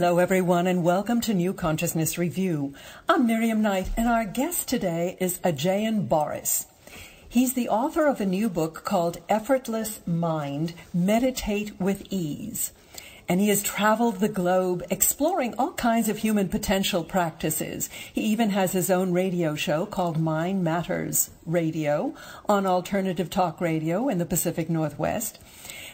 Hello, everyone, and welcome to New Consciousness Review. I'm Miriam Knight, and our guest today is Ajayan Borys. He's the author of a new book called Effortless Mind, Meditate with Ease. And he has traveled the globe exploring all kinds of human potential practices. He even has his own radio show called Mind Matters Radio on alternative talk radio in the Pacific Northwest.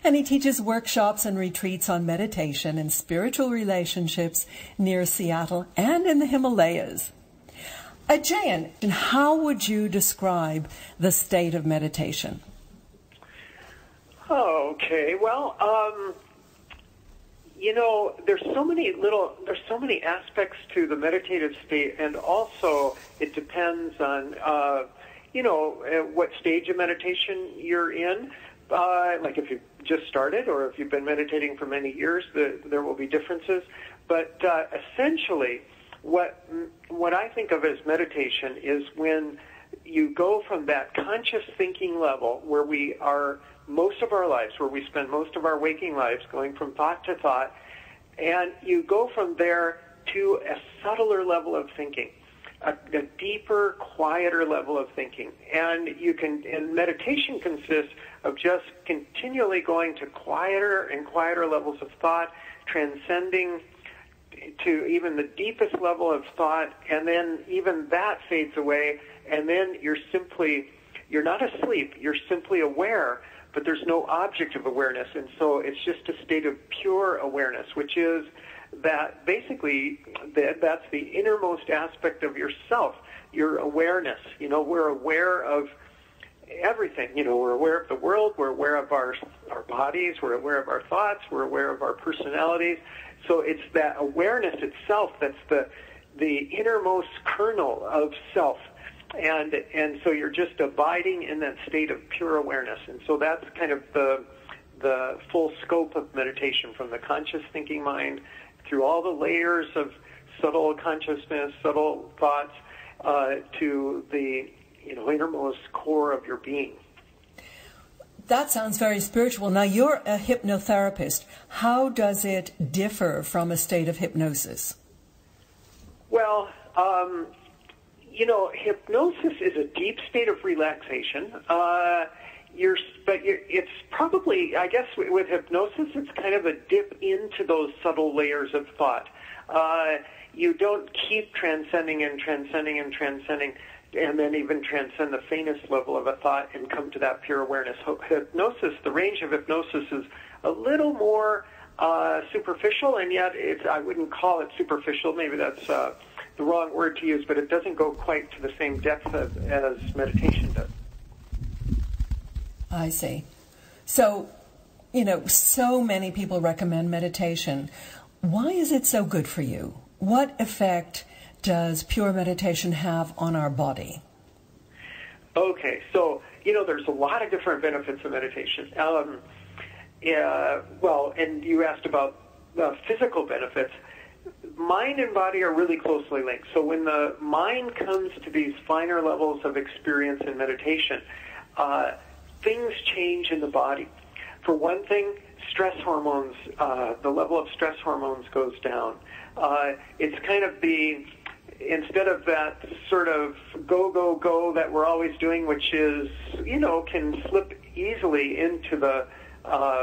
And he teaches workshops and retreats on meditation and spiritual relationships near Seattle and in the Himalayas. Ajayan, how would you describe the state of meditation? Okay, well, there's so many aspects to the meditative state, and also it depends on, what stage of meditation you're in. Like if you just started or if you've been meditating for many years, there will be differences. But essentially, what I think of as meditation is when you go from that conscious thinking level where we are most of our lives, where we spend most of our waking lives going from thought to thought, and you go from there to a subtler level of thinking, a deeper, quieter level of thinking. And meditation consists of just continually going to quieter and quieter levels of thought, transcending to even the deepest level of thought, and then even that fades away, and then you're not asleep, you're simply aware, but there's no object of awareness, and so it's just a state of pure awareness, which is that basically that's the innermost aspect of yourself, your awareness. We're aware of everything. We're aware of the world, we're aware of our bodies, we're aware of our thoughts, we're aware of our personalities. So it's that awareness itself that's the innermost kernel of self. And so you're just abiding in that state of pure awareness. And so that's kind of the full scope of meditation, from the conscious thinking mind through all the layers of subtle consciousness, subtle thoughts, to the innermost core of your being. That sounds very spiritual. Now, you're a hypnotherapist. How does it differ from a state of hypnosis? Well, hypnosis is a deep state of relaxation. It's probably, I guess, with hypnosis, it's kind of a dip into those subtle layers of thought. You don't keep transcending and transcending and transcending, and then even transcend the faintest level of a thought and come to that pure awareness. Hypnosis, the range of hypnosis is a little more superficial, and yet I wouldn't call it superficial. Maybe that's the wrong word to use, but it doesn't go quite to the same depth as meditation does. I see. So, so many people recommend meditation. Why is it so good for you? What effect does pure meditation have on our body? Okay, so, there's a lot of different benefits of meditation. And you asked about the physical benefits. Mind and body are really closely linked. So when the mind comes to these finer levels of experience in meditation, things change in the body. For one thing, stress hormones, the level of stress hormones goes down. It's kind of instead of that sort of go, go, go that we're always doing, which is, can slip easily into a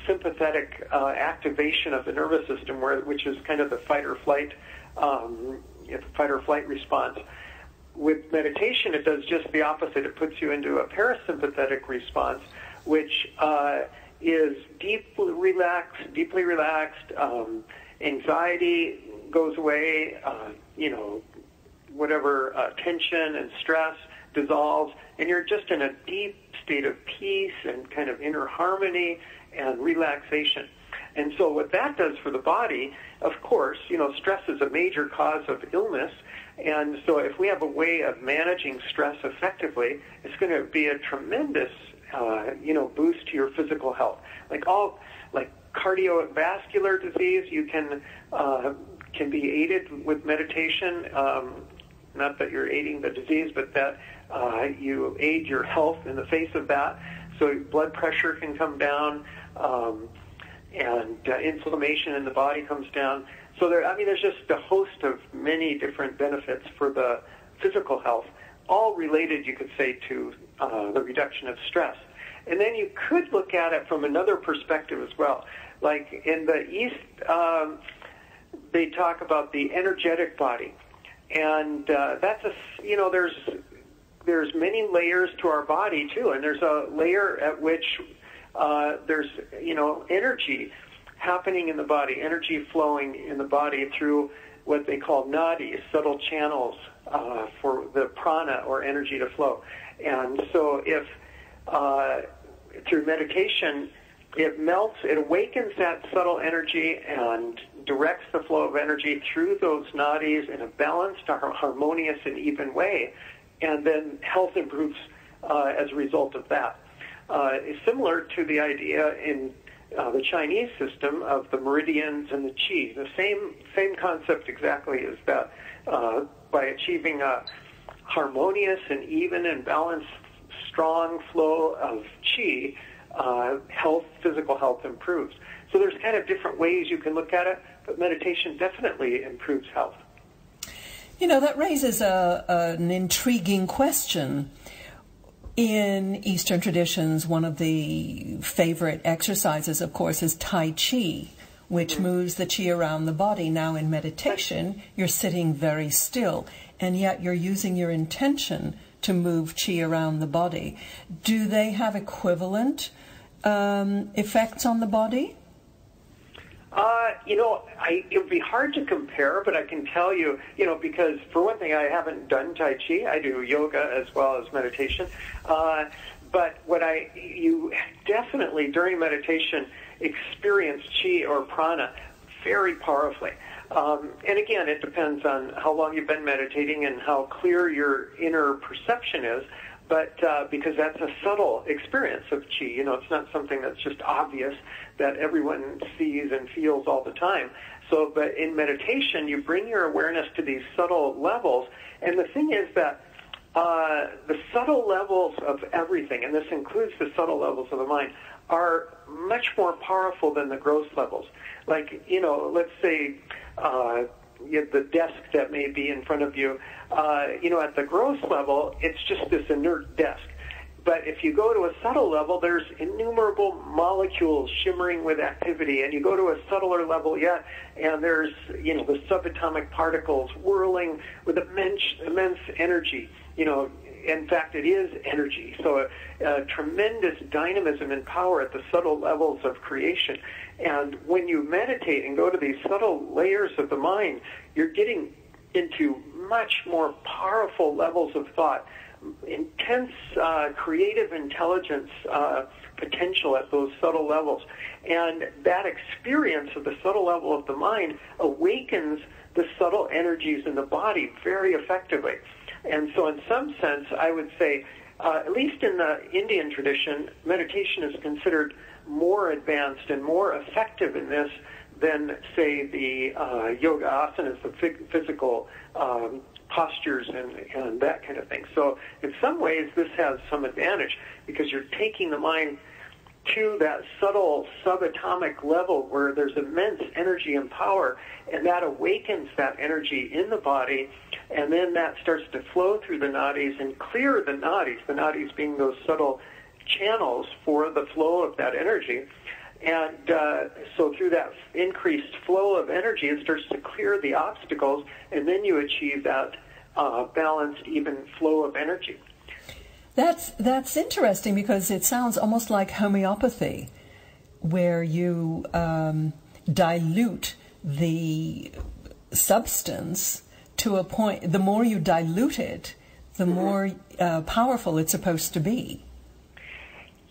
sympathetic activation of the nervous system, which is kind of the fight or flight response. With meditation, it does just the opposite. It puts you into a parasympathetic response, which is deeply relaxed. Anxiety goes away. Whatever tension and stress dissolves, and you're just in a deep state of peace and kind of inner harmony and relaxation. And so what that does for the body, of course, stress is a major cause of illness. And so if we have a way of managing stress effectively, it's going to be a tremendous, boost to your physical health. Like cardiovascular disease, you can be aided with meditation. Not that you're aiding the disease, but that you aid your health in the face of that. So blood pressure can come down, and inflammation in the body comes down. So there's just a host of many different benefits for the physical health, all related, you could say, to the reduction of stress. And then you could look at it from another perspective as well. Like in the East, they talk about the energetic body, and that's there's many layers to our body too, and there's a layer at which there's energy happening in the body, energy flowing in the body through what they call nadis, subtle channels for the prana or energy to flow. And so if through meditation it awakens that subtle energy and directs the flow of energy through those nadis in a balanced, harmonious, and even way, and then health improves as a result of that. It's similar to the idea in the Chinese system of the meridians and the qi. The same concept exactly is that by achieving a harmonious and even and balanced, strong flow of qi, physical health improves. So there's kind of different ways you can look at it, but meditation definitely improves health. That raises an intriguing question. In Eastern traditions, one of the favorite exercises, of course, is Tai Chi, which moves the chi around the body. Now, in meditation, you're sitting very still, and yet you're using your intention to move chi around the body. Do they have equivalent effects on the body? It would be hard to compare, but I can tell you, because for one thing, I haven't done Tai Chi. I do yoga as well as meditation. But you definitely during meditation experience chi or prana very powerfully. And again, it depends on how long you've been meditating and how clear your inner perception is. But because that's a subtle experience of chi, it's not something that's just obvious that everyone sees and feels all the time. So, but in meditation, you bring your awareness to these subtle levels. And the thing is that the subtle levels of everything, and this includes the subtle levels of the mind, are much more powerful than the gross levels. Like, let's say the desk that may be in front of you, at the gross level, it's just this inert desk. But if you go to a subtle level, there's innumerable molecules shimmering with activity, and you go to a subtler level yet, and there's, the subatomic particles whirling with immense energy. In fact, it is energy. So a tremendous dynamism and power at the subtle levels of creation. And when you meditate and go to these subtle layers of the mind, you're getting into much more powerful levels of thought, intense creative intelligence potential at those subtle levels. And that experience of the subtle level of the mind awakens the subtle energies in the body very effectively. And so in some sense, I would say, at least in the Indian tradition, meditation is considered more advanced and more effective in this than, say, the yoga asanas, the physical postures and that kind of thing. So in some ways, this has some advantage because you're taking the mind to that subtle subatomic level where there's immense energy and power, and that awakens that energy in the body, and then that starts to flow through the nadis and clear the nadis being those subtle channels for the flow of that energy. And so through that increased flow of energy, it starts to clear the obstacles, and then you achieve that balanced, even flow of energy. That's interesting because it sounds almost like homeopathy, where you dilute the substance to a point. The more you dilute it, the more powerful it's supposed to be.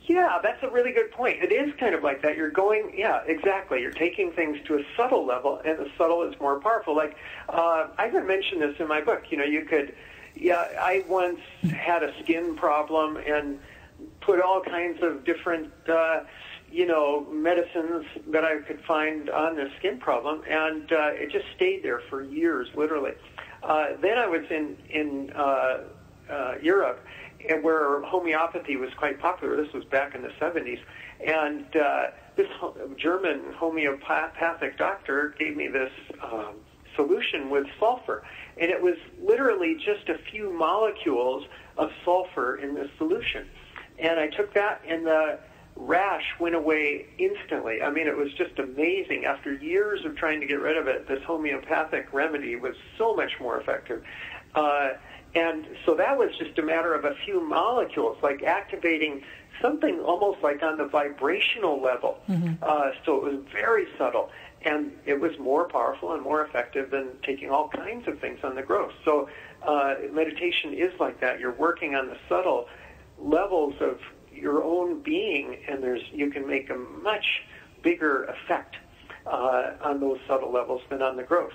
Yeah, that's a really good point. It is kind of like that. You're going, yeah, exactly. You're taking things to a subtle level, and the subtle is more powerful. Like, I even mentioned this in my book. You could, I once had a skin problem and put all kinds of different, medicines that I could find on the skin problem, and it just stayed there for years, literally. Then I was in Europe, and where homeopathy was quite popular. This was back in the 70s. And this German homeopathic doctor gave me this solution with sulfur. And it was literally just a few molecules of sulfur in this solution. And I took that, and the rash went away instantly. I mean, it was just amazing. After years of trying to get rid of it, this homeopathic remedy was so much more effective. And so that was just a matter of a few molecules, like activating something almost like on the vibrational level. So it was very subtle. And it was more powerful and more effective than taking all kinds of things on the gross. So meditation is like that. You're working on the subtle levels of your own being, and you can make a much bigger effect on those subtle levels than on the gross.